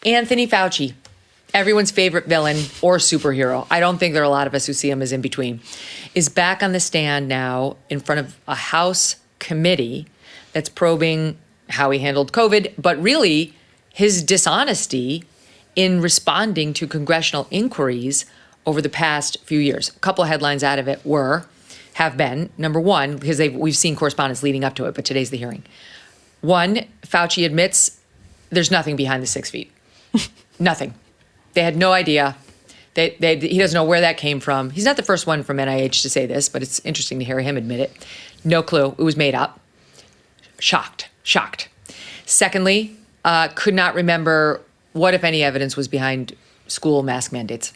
Anthony Fauci, everyone's favorite villain or superhero, I don't think there are a lot of us who see him as in between, is back on the stand now in front of a House committee that's probing how he handled COVID, but really his dishonesty in responding to congressional inquiries over the past few years. A couple of headlines out of it have been, number one, because we've seen correspondence leading up to it, but today's the hearing. One, Fauci admits there's nothing behind the 6 feet. Nothing. They had no idea. He doesn't know where that came from. He's not the first one from NIH to say this, but it's interesting to hear him admit it. No clue. It was made up. Shocked. Secondly, could not remember what, if any, evidence was behind school mask mandates.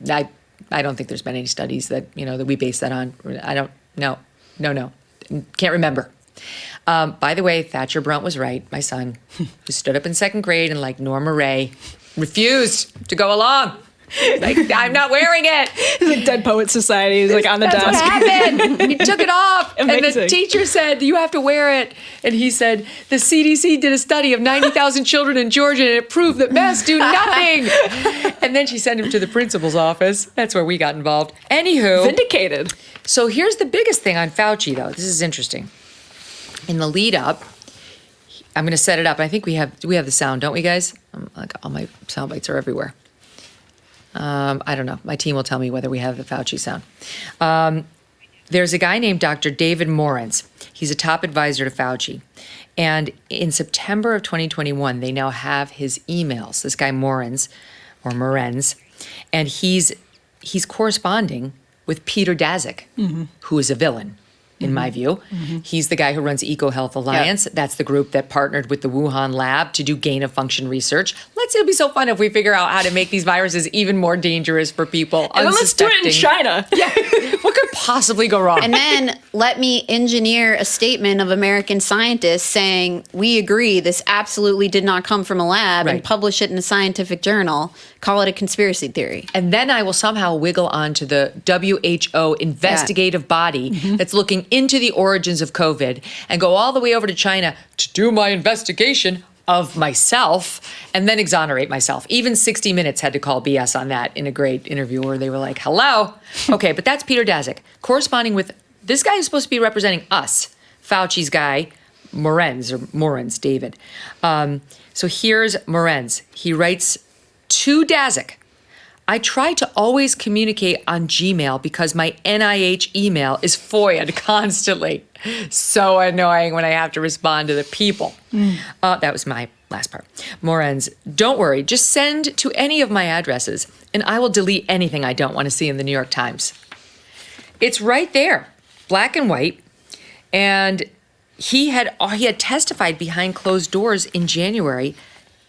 I don't think there's been any studies that we base that on. I don't. No. Can't remember. By the way, Thatcher Brunt was right. My son, who stood up in second grade and like Norma Ray, refused to go along. Like, I'm not wearing it. It's like Dead Poets Society. He's like on the desk. That's what happened. He took it off. Amazing. And the teacher said, you have to wear it. And he said, the CDC did a study of 90,000 children in Georgia and it proved that masks do nothing. And then she sent him to the principal's office. That's where we got involved. Anywho. Vindicated. So here's the biggest thing on Fauci, though. This is interesting. In the lead up, I'm going to set it up. I think we have the sound, don't we, guys? Like all my sound bites are everywhere. I don't know. My team will tell me whether we have the Fauci sound. There's a guy named Dr. David Morens. He's a top advisor to Fauci. And in September of 2021, they now have his emails. This guy Morens, and he's corresponding with Peter Daszak, who is a villain. In my view. He's the guy who runs EcoHealth Alliance. Yep. That's the group that partnered with the Wuhan lab to do gain-of-function research. It'll be so fun if we figure out how to make these viruses even more dangerous for people. And then let's do it in China. Yeah. What could possibly go wrong? And then let me engineer a statement of American scientists saying, we agree this absolutely did not come from a lab, and publish it in a scientific journal. Call it a conspiracy theory. And then I will somehow wiggle onto the WHO investigative body that's looking into the origins of COVID and go all the way over to China to do my investigation of myself and then exonerate myself. Even 60 Minutes had to call BS on that in a great interview where they were like, hello. Okay, but that's Peter Daszak corresponding with this guy who's supposed to be representing us, Fauci's guy, Morens, David. So here's Morens. He writes to Daszak, I try to always communicate on Gmail because my NIH email is FOIA'd constantly. So annoying when I have to respond to the people. That was my last part. Morens, don't worry, just send to any of my addresses and I will delete anything I don't want to see in the New York Times. It's right there, black and white. And he had testified behind closed doors in January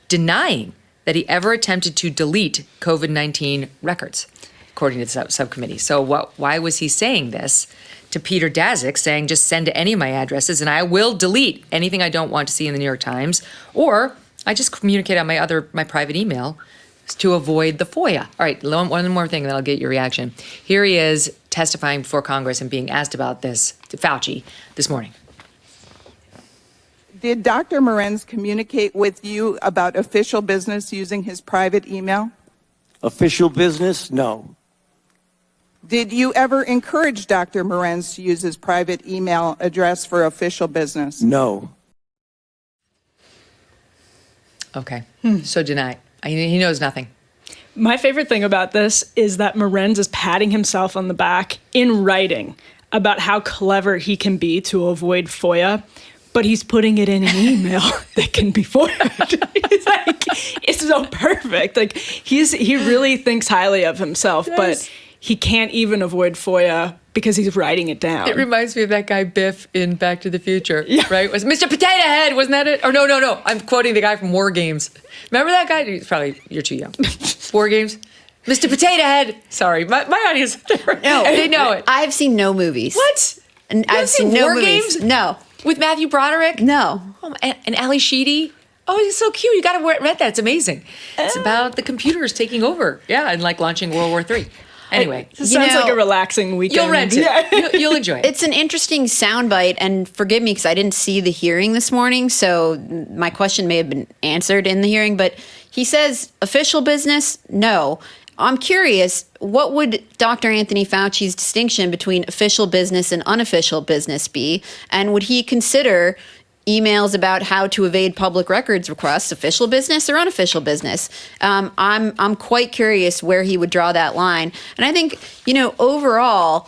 denying that he ever attempted to delete COVID-19 records, according to the subcommittee. So why was he saying this to Peter Daszak, saying just send to any of my addresses and I will delete anything I don't want to see in the New York Times, or I just communicate on my private email to avoid the FOIA. All right, one more thing, then I'll get your reaction. Here he is testifying before Congress and being asked about this to Fauci this morning. Did Dr. Morens communicate with you about official business using his private email? Official business? No. Did you ever encourage Dr. Morens to use his private email address for official business? No. Okay, so deny. He knows nothing. My favorite thing about this is that Morens is patting himself on the back in writing about how clever he can be to avoid FOIA. But he's putting it in an email that can be forwarded. It's so perfect. Like he really thinks highly of himself, but he can't even avoid FOIA because he's writing it down. It reminds me of that guy Biff in Back to the Future, right? Was Mr. Potato Head, wasn't that it? Or no. I'm quoting the guy from War Games. Remember that guy? You're too young. War Games? Mr. Potato Head. Sorry, my audience, no, they know it. I've seen no movies. What? And I've seen no War movies. Games? No. With Matthew Broderick? No. Oh, and Ali Sheedy? Oh, he's so cute. You got to read that. It's amazing. It's about the computers taking over. Yeah, and like launching World War III. Anyway. It sounds like a relaxing weekend. You'll rent it. Yeah. You'll enjoy it. It's an interesting soundbite, and forgive me because I didn't see the hearing this morning, so my question may have been answered in the hearing, but He says official business, no. I'm curious, what would Dr. Anthony Fauci's distinction between official business and unofficial business be? And would he consider emails about how to evade public records requests official business or unofficial business? I'm quite curious where he would draw that line. And I think, overall,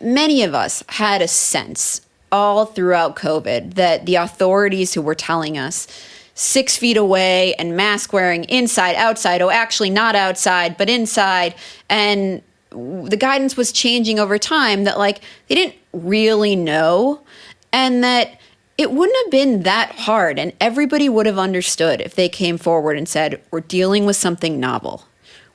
many of us had a sense all throughout COVID that the authorities who were telling us 6 feet away and mask wearing inside, outside, actually not outside, but inside. And the guidance was changing over time that they didn't really know, and that it wouldn't have been that hard. And everybody would have understood if they came forward and said, we're dealing with something novel.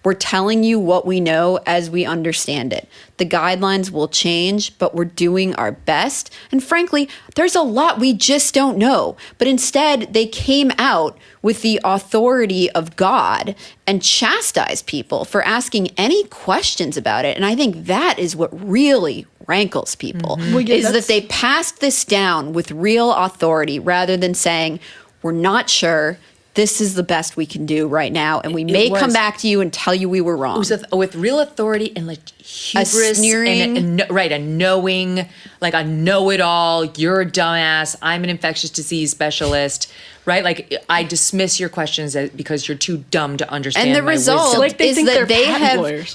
We're telling you what we know as we understand it. The guidelines will change, but we're doing our best. And frankly, there's a lot we just don't know. But instead, they came out with the authority of God and chastised people for asking any questions about it. And I think that is what really rankles people, is that they passed this down with real authority rather than saying, we're not sure. This is the best we can do right now, and we may come back to you and tell you we were wrong. It was with real authority and hubris, a sneering, a knowing, a know-it-all. You're a dumbass. I'm an infectious disease specialist, right? I dismiss your questions because you're too dumb to understand. And the result is that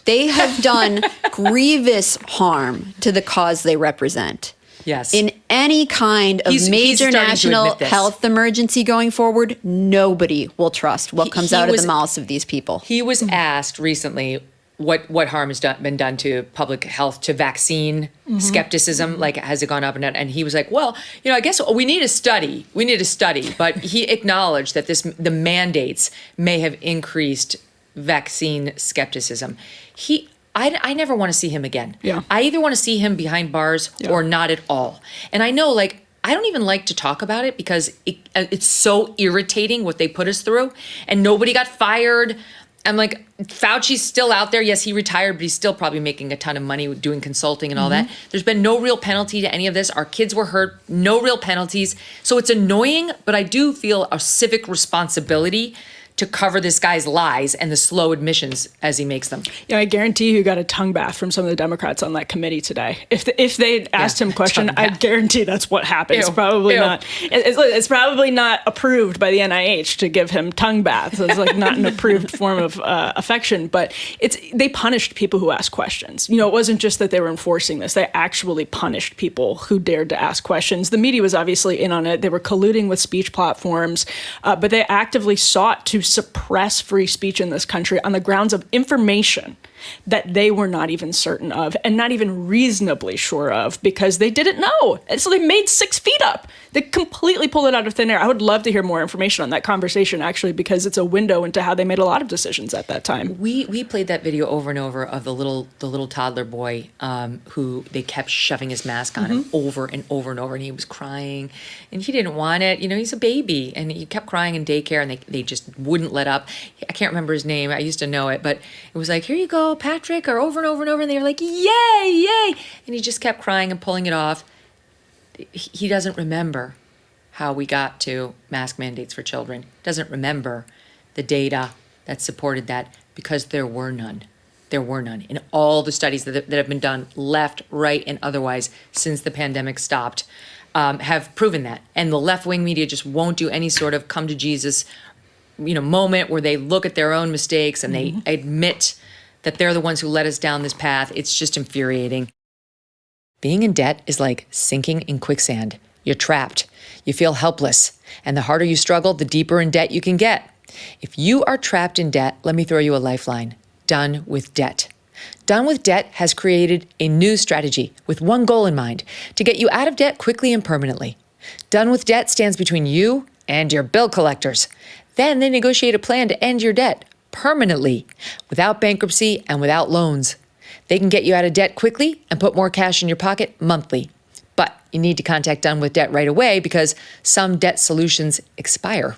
they have done grievous harm to the cause they represent. Yes. In any kind of major national health emergency going forward, nobody will trust what comes out of the mouths of these people. He was asked recently what harm has been done to public health, to vaccine skepticism, has it gone up and down? And he was like, well, I guess we need a study. But he acknowledged that the mandates may have increased vaccine skepticism. I never want to see him again. Yeah. I either want to see him behind bars or not at all. And I know, I don't even like to talk about it because it's so irritating what they put us through. And nobody got fired. I'm like, Fauci's still out there. Yes, he retired, but he's still probably making a ton of money doing consulting and all that. There's been no real penalty to any of this. Our kids were hurt, no real penalties. So it's annoying, but I do feel a civic responsibility to cover this guy's lies and the slow admissions as he makes them. Yeah, I guarantee you got a tongue bath from some of the Democrats on that committee today. If they'd asked him a question, I guarantee that's what happened. It's probably not. It's probably not approved by the NIH to give him tongue baths. It's not an approved form of affection. But they punished people who asked questions. It wasn't just that they were enforcing this. They actually punished people who dared to ask questions. The media was obviously in on it. They were colluding with speech platforms, but they actively sought to suppress free speech in this country on the grounds of information that they were not even certain of and not even reasonably sure of because they didn't know. And so they made 6 feet up. They completely pulled it out of thin air. I would love to hear more information on that conversation, actually, because it's a window into how they made a lot of decisions at that time. We played that video over and over of the little toddler boy who they kept shoving his mask on him over and over and over, and he was crying, and he didn't want it. He's a baby, and he kept crying in daycare, and they just wouldn't let up. I can't remember his name. I used to know it, but it was like, here you go, Patrick, or over and over and over, and they were like, yay, yay, and he just kept crying and pulling it off. He doesn't remember how we got to mask mandates for children. Doesn't remember the data that supported that because there were none. There were none. In all the studies that have been done, left, right, and otherwise, since the pandemic stopped, have proven that. And the left-wing media just won't do any sort of come to Jesus, moment where they look at their own mistakes and they admit that they're the ones who led us down this path. It's just infuriating. Being in debt is like sinking in quicksand. You're trapped. You feel helpless. And the harder you struggle, the deeper in debt you can get. If you are trapped in debt, let me throw you a lifeline. Done with Debt. Done with Debt has created a new strategy with one goal in mind, to get you out of debt quickly and permanently. Done with Debt stands between you and your bill collectors. Then they negotiate a plan to end your debt permanently, without bankruptcy and without loans. They can get you out of debt quickly and put more cash in your pocket monthly. But you need to contact Done with Debt right away because some debt solutions expire.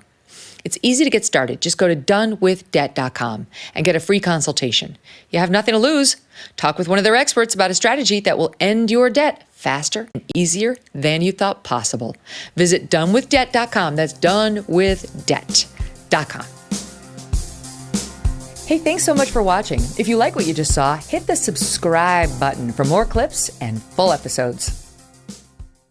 It's easy to get started. Just go to donewithdebt.com and get a free consultation. You have nothing to lose. Talk with one of their experts about a strategy that will end your debt faster and easier than you thought possible. Visit donewithdebt.com. That's donewithdebt.com. Hey, thanks so much for watching. If you like what you just saw, hit the subscribe button for more clips and full episodes.